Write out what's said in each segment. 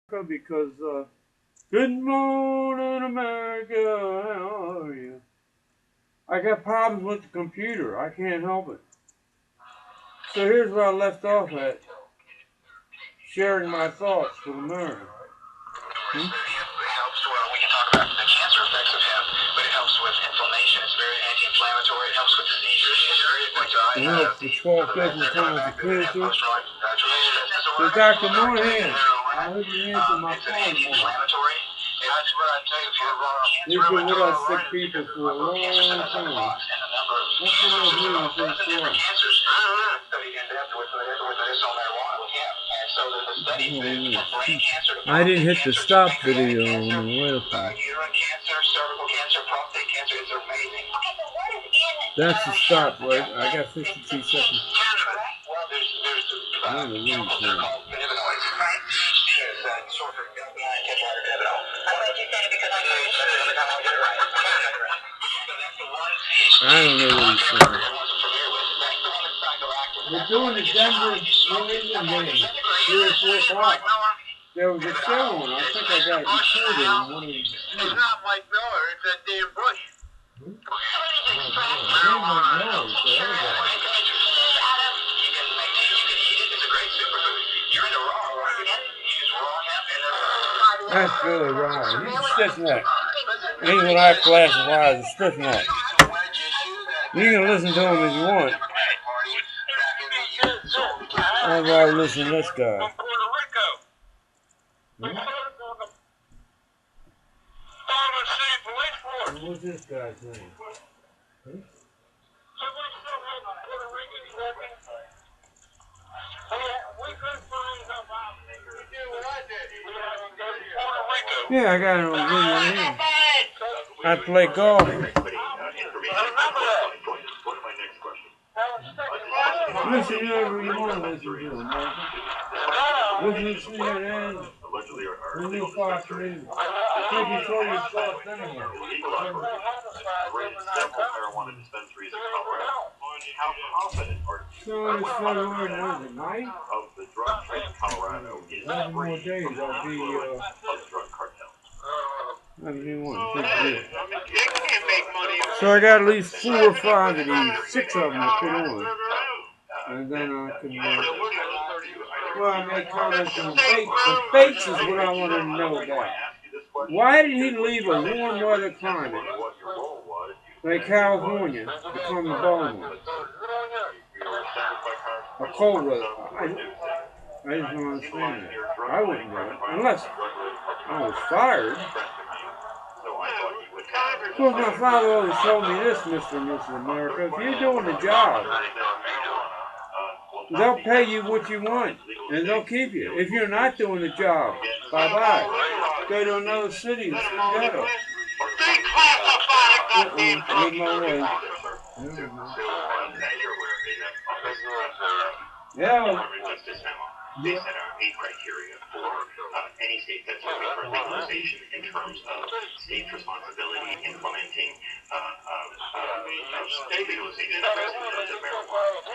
Because good morning America, how are you? I got problems with the computer. I can't help it. So here's where I left off at. Sharing my thoughts with America. It helps, we can talk about the cancer effects of hemp, but it helps with inflammation. It's very anti-inflammatory. It helps with seizures. It helps with 12 different kinds of cancer. So Dr. Moynihan, I hope you answer my phone more. You've been with us sick people for a long time. What's the most meaningful story? I didn't hit the stop video on the website. That's the stop, right? I got 52 seconds. I don't know what he's saying. I don't know what he's saying. We're doing the Denver New England game, 3 or 4 o'clock. There was a show on. I think I got recorded on one of the It's not Mike Miller, it's that damn Bush. That's Billy Riley. He's a stiff neck. He's what I classify as a stiff neck. You can listen to him if you want. I'd rather listen to this guy. What's this guy's name? Yeah, I got it on video here. I play golf. Listen to whatever you want to listen to, America. Listen to CNN. The new Fox News. Take control of your thoughts anyway. So it's February 9th. Of the drug trade in Colorado is 11 more days. I'll be so I got at least 4 or 5 of these, 6 of them to put on. And then I can, well, I make comments on Bates. The Bates is what I want to know about. Why did he leave a warm weather climate like California to become the Baltimore? A cold weather. I just don't understand that. I wouldn't do it. Unless I was fired. Of course, my father always told me this, Mr. and Mrs. America. If you're doing the job, they'll pay you what you want, and they'll keep you. If you're not doing the job, bye-bye. Go to another city and get up. Yeah. They set out 8 criteria for any state that's looking for legalization in terms of state's responsibility implementing legalization of marijuana.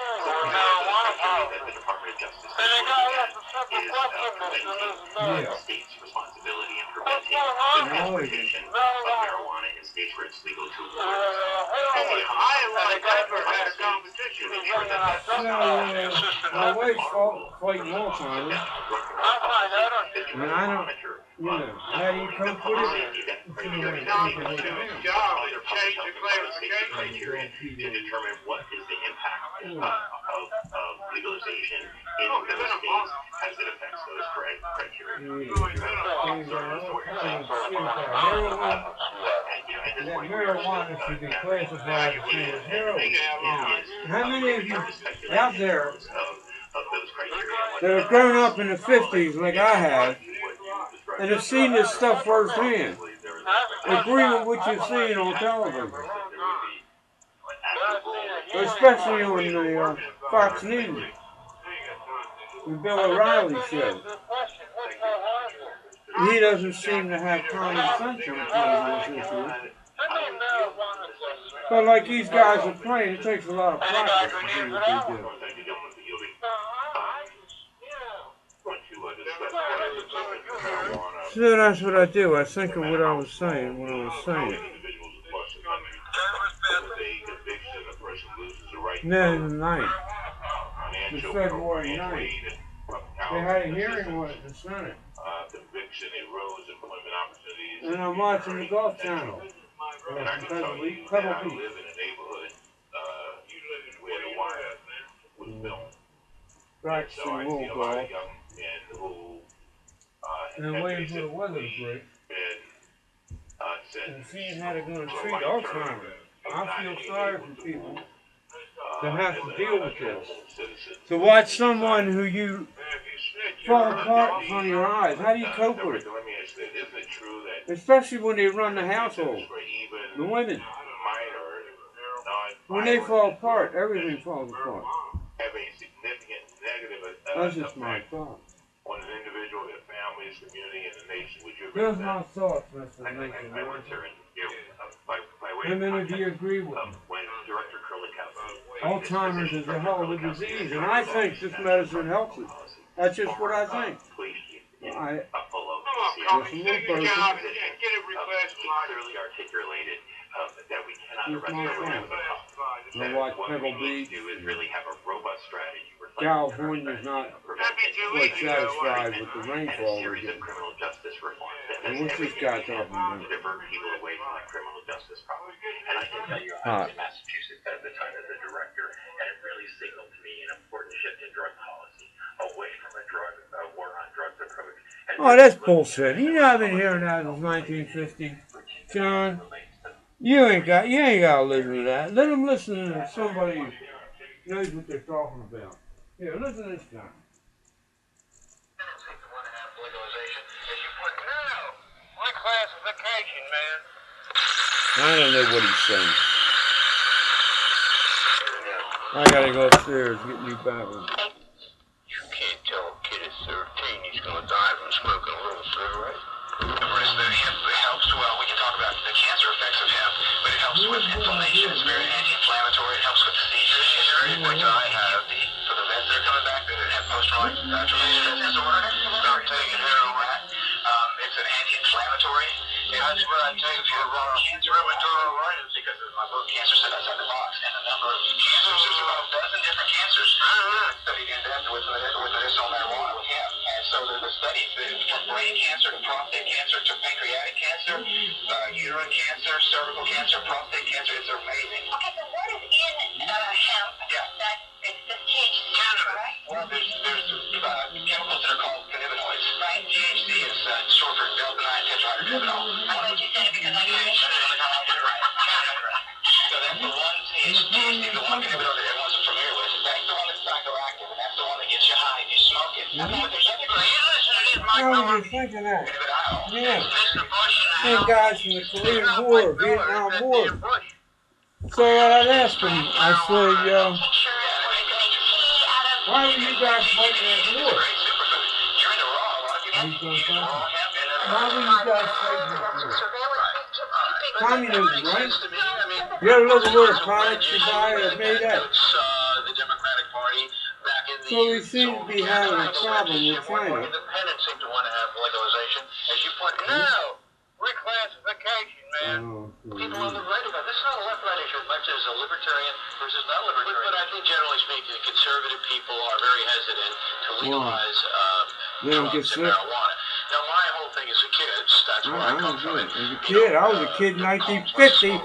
That the Department of Justice is preventing the state's responsibility in preventing the transportation of marijuana in states where it's legal to my wife's quite more time. And I don't, you know, how do you cope with it? to determine what is the impact of legalization in those states as it affects those criteria. Marijuana should be classified as heroin. How many of you out there that have grown up in the 50s like I have and have seen this stuff firsthand, agree with what you're seeing on television, especially on the Fox News, the Bill O'Reilly show? He doesn't seem to have common sense on this issue. But like these guys are playing, it takes a lot of practice to do what they do. So that's what I do. I think of what I was saying when I was saying it. No, the 9th. The February 9th. They had a hearing on it in the Senate. And I'm watching the Golf Channel. Pebble Beach. Practicing little golf. And I'm waiting for the weather to break. And seeing how they're going to treat Alzheimer's. I feel sorry for people that have to deal with this. To watch someone who you fall apart in front of your eyes, how do you cope with it? Especially when they run the household. The women. When they fall apart, everything falls apart. That's just my thought. Here's my thoughts, Mr. Lincoln. How many of you agree with me? Alzheimer's is a hell of a disease, and I think this medicine helps it. That's just what I think. This little person. Here's my friend. I watch Pebble Beach. California's not quite satisfied with the rainfall we're getting. And what's this guy talking about? Hot. Massachusetts at the time as a director, and it really signaled to me an important shift in drug policy, away from a war on drugs approach. Oh, that's bullshit. You know I've been hearing that since 1950. John, you ain't got to listen to that. Let them listen to somebody who knows what they're talking about. Here, listen to this guy. Classification, man. I don't know what he's saying. I gotta go upstairs and get new batteries. You can't tell a kid at 13 he's gonna die from smoking a little cigarette. It helps, well, we can talk about the cancer effects of hemp, but it helps with inflammation, it's very anti-inflammatory, it helps with seizures, which I have. For the vets that are coming back that have post-traumatic disorder, start taking heroin. It's an anti-inflammatory. And that's what I take for cancer rheumatoid arthritis because of my book, Cancer Set Outside the Box, and a number of cancers. There's about a dozen different cancers studied in depth with medicinal marijuana with him. And so the studies from brain cancer to prostate cancer to pancreatic cancer, uterine cancer, cervical cancer, prostate cancer, it's amazing. Okay, so what is in hemp that it's this THC, right? Well, there's chemicals that are called cannabinoids. Right. THC is short for delta-9 tetrahydrocannabinol. I thought you said it because I didn't mention it. So that's the one THC, the one cannabinoid that everyone's familiar with. That's the one that's psychoactive, and that's the one that gets you high if you smoke it. But there's other How would you think of that? cannabinoid. Yeah. Mr. Bush Them guys from the Korean War, Vietnam War. So I'd ask them, I say, why were you guys fighting that war? Why were you guys fighting that war? Communism, right? You ever look at where products you buy are made at? The Democratic Party back in the So we seem to be having a problem with China. Independents seem to want to have legalization, as you pointed out. No, reclassification, man. People on the right about this is not a left-right issue as much as a libertarian versus non-libertarian. But I think generally speaking, conservative people are very hesitant to legalize They don't get drugs sick. and marijuana. Now, my whole thing is the kids. That's where I come from. As a kid, I was a kid in 1950,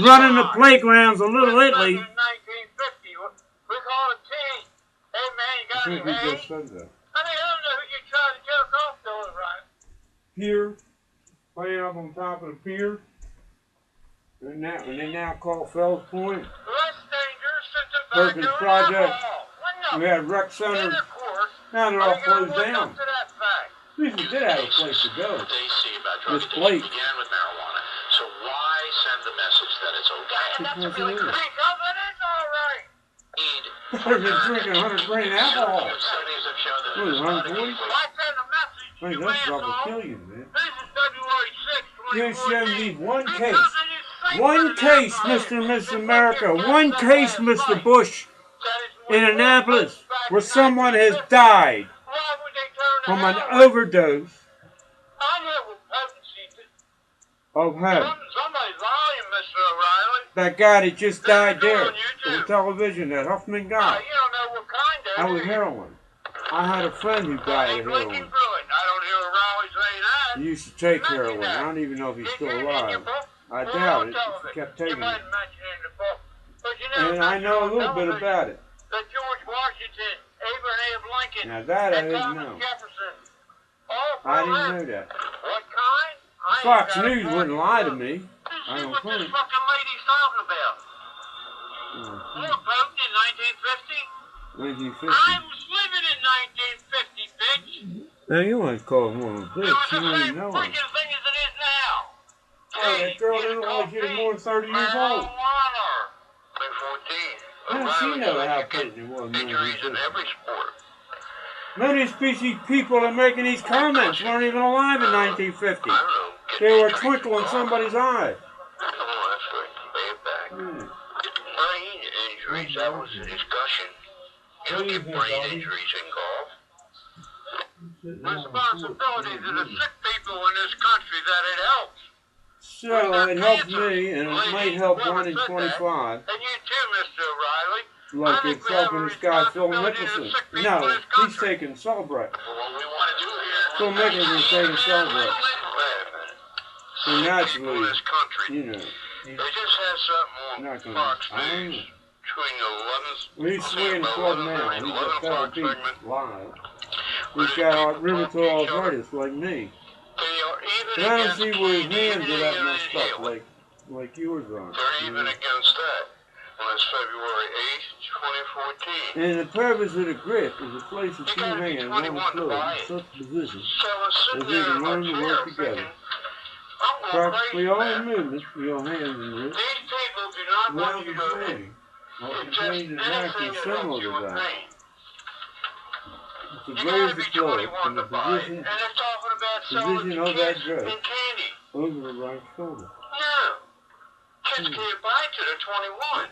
running the playgrounds of Little Italy. 1950, we call it tea. Hey, man, you I got think any we hay? just said that. I mean, I don't know who you're trying to jerk off to, right? Pier, playing up on top of the pier. And they now call Fells Point. Less dangerous than Perkins tobacco Project. and alcohol. We had rec centers. Now they're all closed down. We did have a place to go. They see about This drug place. addiction began with marijuana. So why send the message that it's okay? Because it is. Need They've been drinking 100 grain alcohol. studies have shown that What is it, 140? why send a message I think that's drug will kill you, man. This is February 6th, You show me one because case. it is safer One than case, alcohol. Mr. and Miss America. One case, Mr. Bush, That is in Annapolis, where someone has died. Why would they turn from an overdose I know what potency. of heroin. Somebody's lying, Mr. O'Reilly. That guy that just died there on YouTube. on television, that Huffman You guy, don't know what kind of. that was heroin. I had a friend who died of Blinking heroin. through it. I don't hear O'Reilly say that. He used to take heroin. I don't even know if he's still alive. I doubt it. He kept You taking might it. mention it in the book. But you never And I know a little bit about it. That George Washington, Abraham Lincoln, Now that I and didn't Thomas know. Jefferson, all I didn't know prolific. that. What kind? I ain't Fox got a News clue. wouldn't lie to me. Let's I see don't what this think. fucking lady's talking about. More potent in 1950? 1950. I was living in 1950, bitch. Now you want to call him a It bitch. was You the don't same even know him. freaking thing as it is now. Hey, that girl didn't look like she was more than 30 years old. Marijuana. Play 14. How does she know how potent it was? Injuries in every sport. Many species people are making these comments weren't even alive in 1950. I don't know. They were a twinkle in somebody's eye. Oh, that's right. Lay it back. Brain injuries, that was the discussion. You don't get brain injuries in golf. Responsibility to the sick people in this country that it helps. So it helped me, and it might help 1 in 25. And you too, Mr. O'Reilly. Like it's helping this guy, Phil Mickelson. No, he's taking Celebrate. Well, what we want to do here... Phil Mickelson's taking Celebrate. Wait a minute. And People naturally, in this country, you know, they just had something not on gonna. Fox I don't News know. between the 11th... He's swinging the club now. He's got 11 better o'clock beat segment. live. He's got rheumatoid arthritis like me. They are even And I don't against see where his candy, hands are that even messed up inhaling. like yours are. They're even against that. On this February 8th, 2014. And the purpose of the grip is to place the You two gotta be hands on the 21 to floor buy in it. such position So I was as sitting they there can in my learn to chair work together. thinking, I'm going Practically crazy, all man. movements for your hands and wrists. These people do not Well, want you you're to playing. Well, you're ingest playing an act anything is that similar helps you to with that. pain. It's the You gotta raise be the club 21 from the to buy it. position And they're talking about selling position to of that kids dress. and candy. over the right shoulder. No. Kids can't buy it till they're 21.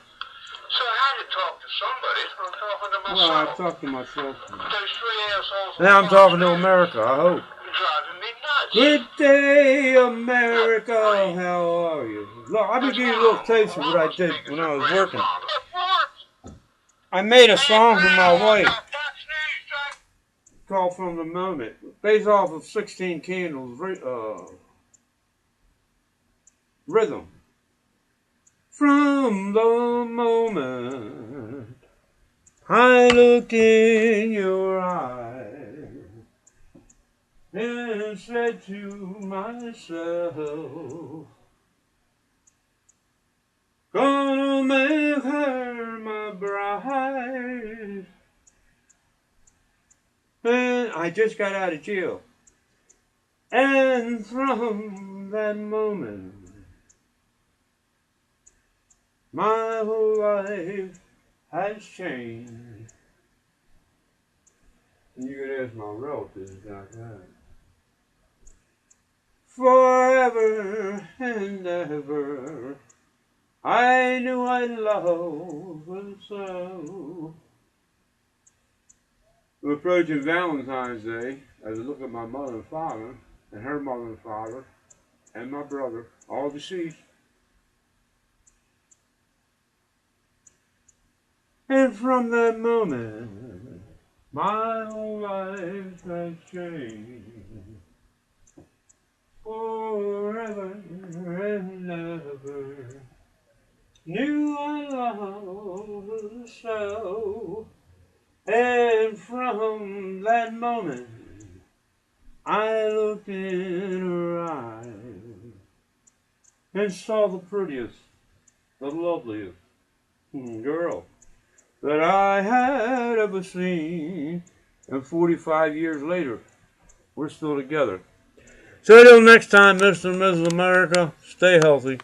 So I had to talk to somebody. So I'm talking to myself. Well, I talked to myself. Those three assholes. Now I'm talking to America, I hope. Driving me nuts. Good day, America. How are you? Look, I'll be giving you a little taste of what I did when I was working. I made a song for my wife called From the Moment, based off of 16 Candles rhythm. From the moment I looked in your eyes and said to myself, gonna make her my bride. And I just got out of jail. And from that moment, my whole life has changed. And you could ask my relatives about that. Forever and ever, I knew I loved her so. We're approaching Valentine's Day as I look at my mother and father, and her mother and father, and my brother, all deceased. And from that moment, my whole life has changed. Forever and ever, knew I loved her so. And from that moment, I looked in her eyes and saw the prettiest, the loveliest girl that I had ever seen. And 45 years later, we're still together. So until next time, Mr. and Mrs. America, stay healthy.